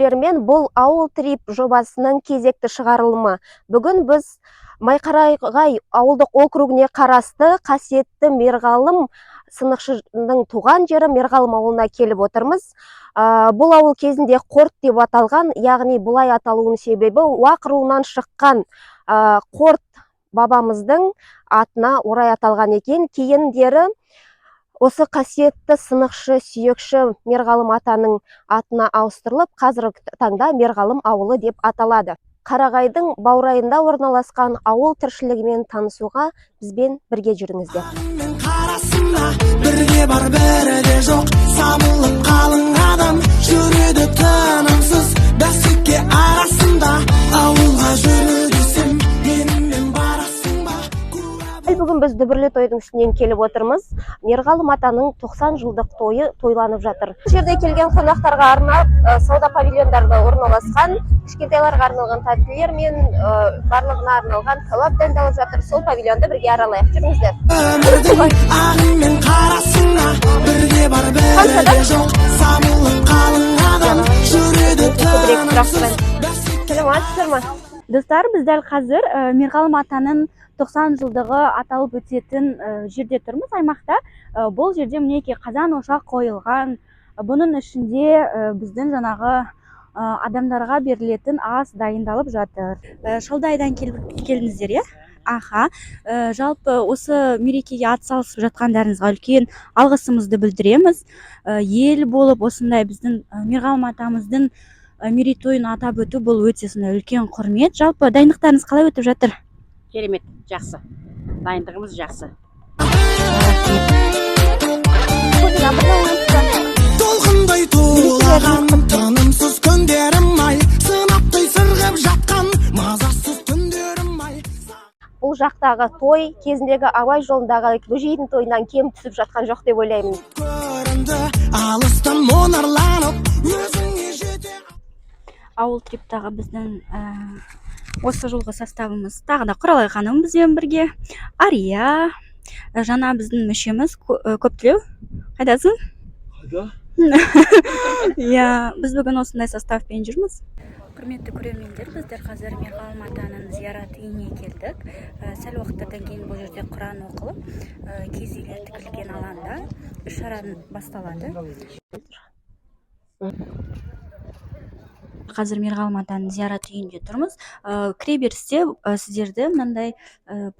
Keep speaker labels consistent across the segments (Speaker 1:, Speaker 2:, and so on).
Speaker 1: көрермен, бұл ауыл трип жобасының кезекті шығарылымы. Бүгін біз Майқарағай ауылдық округіне қарасты қасиетті Мерғалым сынықшының туған жері Мерғалым ауылына келіп отырмыз. Бұл ауыл кезінде Қорт деп аталған, яғни бұлай аталуының себебі Уақ руынан шыққан Қорт бабамыздың атына орай аталған екен. Кейіндері осы қасиетті сынықшы, сүйекші Мерғалым атаның атына ауыстырылып, қазіргі таңда Мерғалым ауылы деп аталады. Қарағайдың баурайында орналасқан ауыл тіршілігімен танысуға бізбен бірге жүріңіздер. Бірге бар, бірде жоқ, сабылып қалың адам, жүреді тынымсыз, бәсеке арасында, ауылға жүрі десем, менімен барасың ба? Бүгін біз дүбірлі тойдың үстінен келіп отырмыз. Мерғалым атаның 90 жылдық тойы тойланып жатыр. Жерде келген қонақтарға арнап, сауда павильондарда орналасқан, кішкентайларға арналған тәттілер мен барлығына арналған кәуап дайындалып жатыр. Сол павильонды бірге аралайық. Жүріңіздер. Ағымен қарасыңа, бірге бар, бірде жоқ, сабылып қалың адам, жүреді тынымсыз. Сәлеметсіздер ме?
Speaker 2: Достар, біз дәл қазір Мерғалым атаның 90 жылдығы аталып өтетін жерде тұрмыз, аймақта. Бұл жерде мінекей қазан ошақ қойылған. Бұның ішінде біздің жаңағы адамдарға берілетін ас дайындалып жатыр. Шалдайдан келдіңіздер, иә? Аха. Жалпы осы мерекеге атсалысып жатқандарыңызға үлкен алғысымызды білдіреміз. Ел болып осындай біздің Мерғалым атамыздың мерейтойын атап өту бұл өте үлкен құрмет. Жалпы дайындықтарыңыз қалай өтіп жатыр?
Speaker 3: Керемет, жақсы. Дайындығымыз жақсы.
Speaker 4: Толқындай тулаған, тынымсыз күндерім-ай, сынаптай сырғып жатқан, мазасыз түндерім-ай.
Speaker 1: Бұл жақтағы той кезіндегі Абай жолындағы бөжейдің тойынан кем түсіп жатқан жоқ деп ойлаймын.
Speaker 4: Көрінді алыстан мұнарланып, өзіңе жете.
Speaker 2: Ауыл триптағы біздің осы жылғы составымыз тағы да Құралай ханым бізбен бірге. Ария, жаңа біздің мүшеміз Көптілеу. Қайдасың?
Speaker 5: Қайда?
Speaker 2: Иә, біз бүгін осындай составпен жүрміз. Құрметті көрермендер, біздер қазір Мерғалым атаның зиярат үйіне келдік. Сәл уақыттан кейін бұл жерде Құран оқылып, киіз үйлер тігілген алаңда іс-шара басталады. Қазір Мерғалым атаның зиярат үйінде тұрмыз. Кіреберісте сіздерді мынандай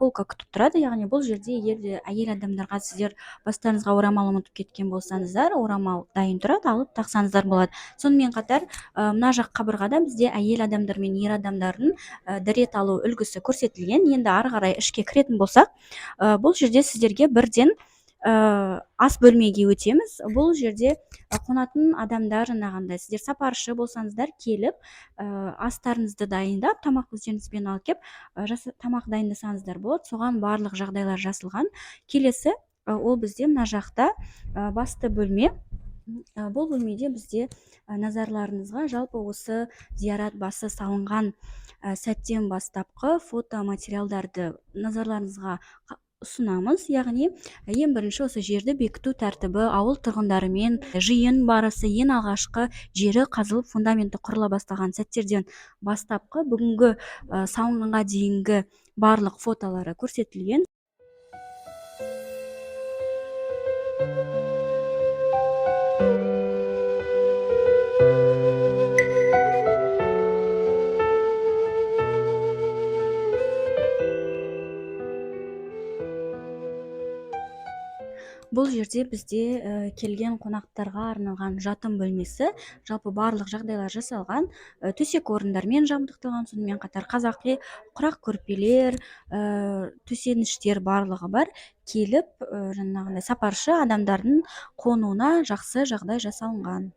Speaker 2: полка күтіп тұрады. Яғни бұл жерде егер әйел адамдарға сіздер бастарыңызға орамал ұмытып кеткен болсаңыздар, орамал дайын тұрады, алып тақсаңыздар болады. Сонымен қатар мына жақ қабырғада бізде әйел адамдар мен ер адамдардың дәрет алу үлгісі көрсетілген. Енді ары қарай ішке кіретін болсақ, бұл жерде сіздерге бірден ас бөлмеге өтеміз. Бұл жерде қонатын адамдар жаңағындай сіздер сапаршы болсаңыздар келіп астарыңызды дайындап, тамақ өздеріңізбен алып келіп тамақ дайындасаңыздар болады. Соған барлық жағдайлар жасалған. Келесі ол бізде мына жақта басты бөлме. Бұл бөлмеде бізде назарларыңызға жалпы осы зиярат басы салынған сәттен бастапқы фото материалдарды назарларыңызға ұсынамыз. Яғни ең бірінші осы жерді бекіту тәртібі, ауыл тұрғындарымен жиын барысы, ең алғашқы жері қазылып фундаменті құрыла бастаған сәттерден бастапқы бүгінгі салынғанға дейінгі барлық фотолары көрсетілген. Бұл жерде бізде келген қонақтарға арналған жатын бөлмесі, жалпы барлық жағдайлар жасалған, төсек орындармен жабдықталған, сонымен қатар қазақи құрақ көрпелер, төсеніштер барлығы бар. Келіп, жаңағындай сапаршы адамдардың қонуына жақсы жағдай жасалынған.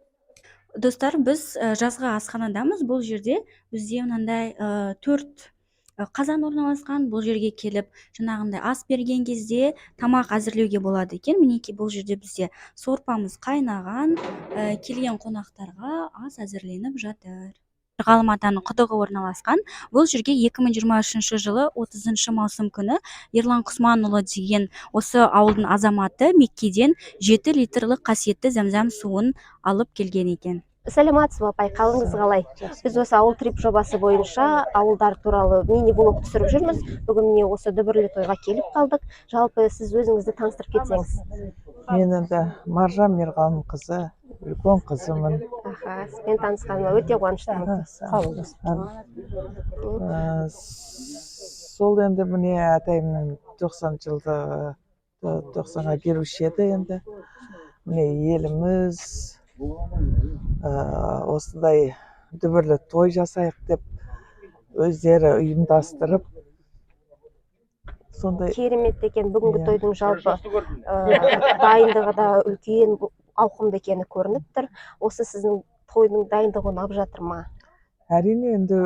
Speaker 2: Достар, біз жазғы асханадамыз. Бұл жерде бізде мынандай 4 қазан орналасқан. Бұл жерге келіп жаңағындай ас берген кезде тамақ әзірлеуге болады екен. Мінекей бұл жерде бізде сорпамыз қайнаған, келген қонақтарға ас әзірленіп жатыр. Мерғалым атаның құдығы орналасқан. Бұл жерге 2023 жылы 30 маусым күні Ерлан Құсманұлы деген осы ауылдың азаматы Меккеден 7 литрлік қасиетті зәмзәм суын алып келген екен.
Speaker 1: Саламатсызбы апай, қалыңыз қалай? Біз осы ауыл трип жобасы бойынша ауылдар туралы мини-блог түсіріп жүрміз. Бүгін міне осы дүбірлі тойға келіп қалдық. Жалпы сіз өзіңізді таныстырып кетсеңіз.
Speaker 5: Мен енді Маржан Мерғалым қызы, үлкен қызымын.
Speaker 1: Аха, сізбен танысқаныма өте қуаныштымын.
Speaker 5: Сол енді міне атайымның 90 жылдығы 90-ға келуші еді енді. Міне еліміз осындай дүбірлі той жасайық деп өздері ұйымдастырып сондай
Speaker 1: Керемет екен, бүгінгі тойдың жалпы дайындығы да үлкен ауқымды екені көрініп тұр. Осы сіздің тойдың дайындығы ұнап жатыр ма?
Speaker 5: әрине енді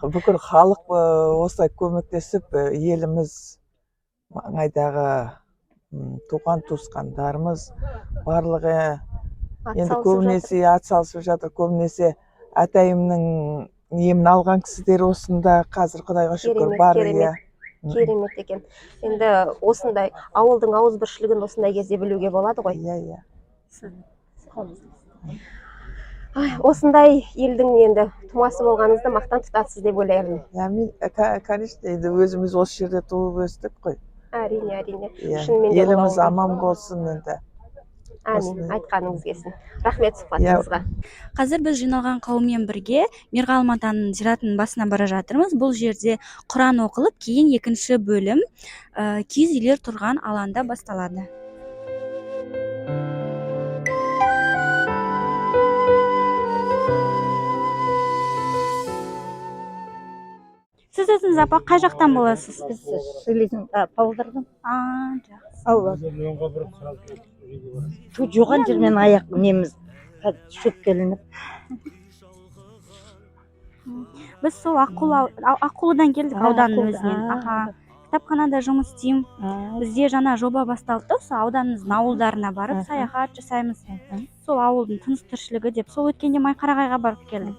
Speaker 5: бүкіл халық осылай көмектесіп еліміз маңайдағы туған туысқандарымыз барлығы енді көбінесе атсалысып жатыр. Көбінесе атайымның емін алған кісілер осында қазір Құдайға шүкір бар.
Speaker 1: Керемет екен. Енді осындай ауылдың ауызбіршілігін осындай кезде білуге болады ғой.
Speaker 5: Иә.
Speaker 1: Осындай елдің енді тумасы болғаныңызды мақтан тұтасыз деп ойлаймын.
Speaker 5: Мен конечно енді өзіміз осы жерде туып өстік қой.
Speaker 1: Әрине.
Speaker 5: Еліміз аман болсын енді.
Speaker 1: Әмин, айтқаныңыз келсін. Рахмет сұхбатыңызға.
Speaker 2: Қазір біз жиналған қауыммен бірге Мерғалым атаның зиратының басына бара жатырмыз. Бұл жерде Құран оқылып, кейін екінші бөлім киіз үйлер тұрған алаңда басталады. Сіз өзіңіз апа қай жақтан боласыз?
Speaker 6: Біз Шилидің Павлодардан. Жоған жермен аяқ неміз шөпкелініп.
Speaker 2: Біз сол Аққулыдан келдік, ауданның өзінен. Кітапханада жұмыс істеймін. Бізде жаңа жоба басталды, сол ауданымыздың ауылдарына барып саяхат жасаймыз. Сол ауылдың тыныс тіршілігі деп, сол өткенде Майқарағайға барып келдік.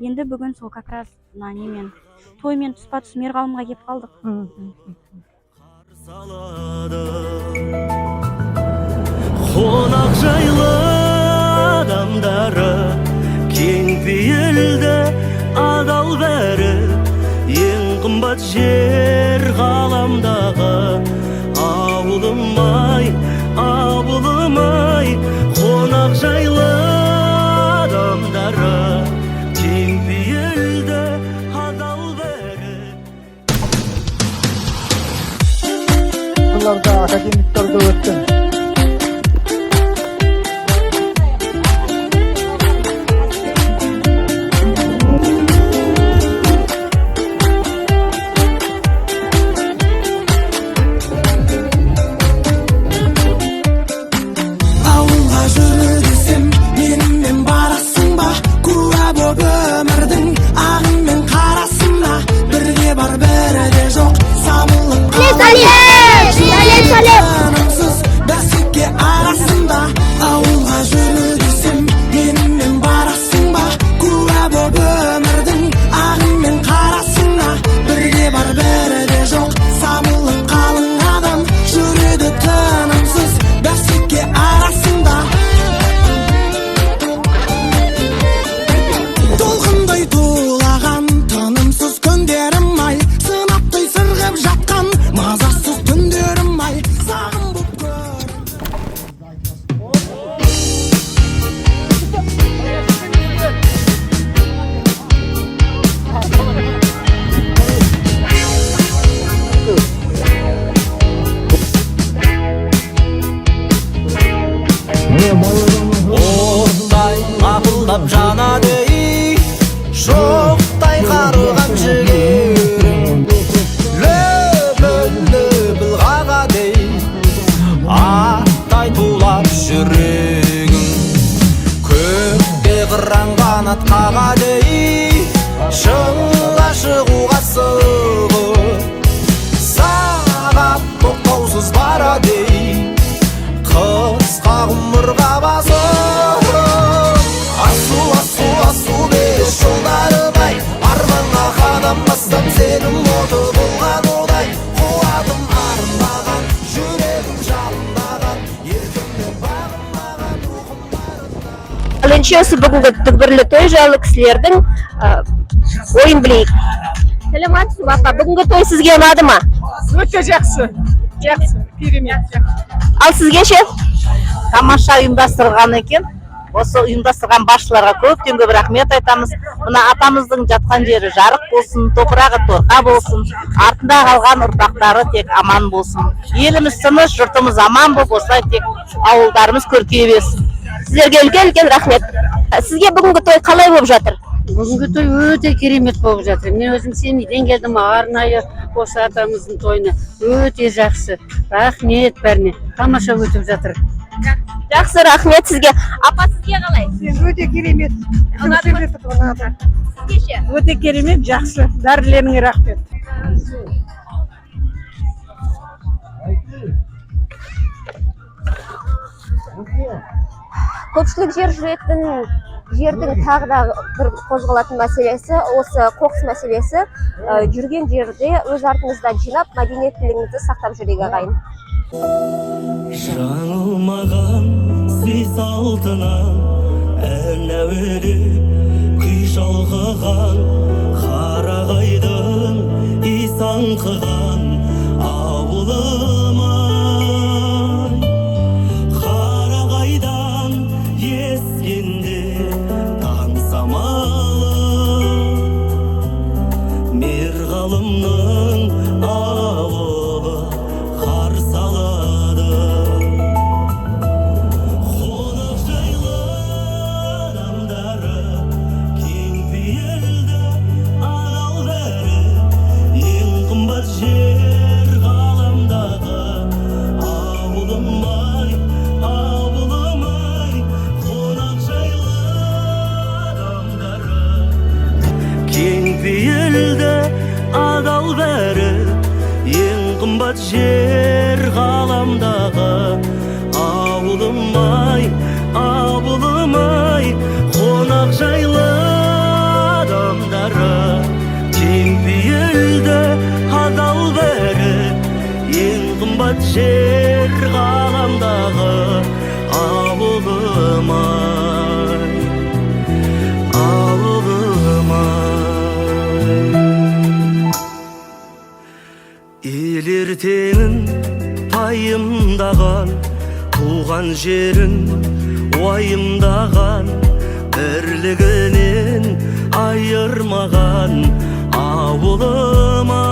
Speaker 2: Енді бүгін сол как раз немен тоймен тұспа-тұс Мерғалымға келіп қалдық.
Speaker 7: Қонақ жайлы адамдары кең пейілді адал бәрі, ең қымбат жер ғаламдағы ауылым-ай, ауылым-ай. Қонақ жайлы адамдары кең пейілді адал бәрі.
Speaker 8: Бұларда академиктарды өттім.
Speaker 7: Оттай ақылдап жанады, шоқтай қарыған жігерім, löpіл қағады, аттай тулап жүрегім. Көкте қыран қанат қағады, шыңға шығуға сығып, сағат тоқтаусыз барады, қысқа ғұмырға басып. Асу бес жолдарым-ай, арманға қадам бастам, сенің оты болған одай. Қуатым арынбаған, жүрегім жалынбаған, еркімді бағынбаған, рухым барында.
Speaker 1: Ал ендеше осы бүгінгі дүбірлі той жайлы кісілердің ойын білейік. Саламатсыз ба апа, бүгінгі той сізге ұнады ма?
Speaker 5: Өте жақсы. Жақсы, керемет.
Speaker 1: Ал сізге ше?
Speaker 8: Тамаша ұйымдастырған екен. Осы ұйымдастырған басшыларға көптен көп рахмет айтамыз. Мына атамыздың жатқан жері жарық болсын, топырағы торқа болсын, артында қалған ұрпақтары тек аман болсын. Еліміз тыныш, жұртымыз аман болып, осылай тек ауылдарымыз көркейе берсін.
Speaker 1: Сіздерге үлкен рахмет. Сізге бүгінгі той қалай болып жатыр?
Speaker 3: Бүгінгі той өте керемет болып жатыр. Мен өзім семейден келдім, арнайы осы атамыздың тойына. Өте жақсы. Рахмет бәріне. Тамаша өтіп жатыр.
Speaker 1: Жақсы, рахмет сізге. Апа, сізге қалай?
Speaker 5: Өте керемет.
Speaker 1: Сізге ше?
Speaker 5: Өте керемет, жақсы. Бәрілеріңе рахмет.
Speaker 1: Көпшілік жердің тағы да бір қозғалатын мәселесі, осы қоқыс мәселесі. Жүрген жерде өз артыңыздан жинап, мәдениеттілігіңізді сақтап жүрейік ағайын.
Speaker 4: Жаңылмаған сый салтынан ән әуелі күй шалқыған қарағайдың исаңқыған ауылым-ай, қарағайдан ескенде таң самалы мерғалымның ауылы қарсы алады. Қонақ жайлы адамдары кең пейілді адал бәрі, ең қымбат жер ғаламдағы ауылым-ай, ауылым-ай, қонақ жайлы адамдары кең пейілді адал бәрі, ең қымбат жер ғаламдағы ауылым-ай, ауылым-ай, қонақ жайлы адамдары кең пейілді адал бәрі, ең қымбат жер ғаламдағы ауылым-ай, ауылым-ай. Ел ертеңін пайымдаған, туған жерін уайымдаған, бірлігінен айырмаған ауылым-ай.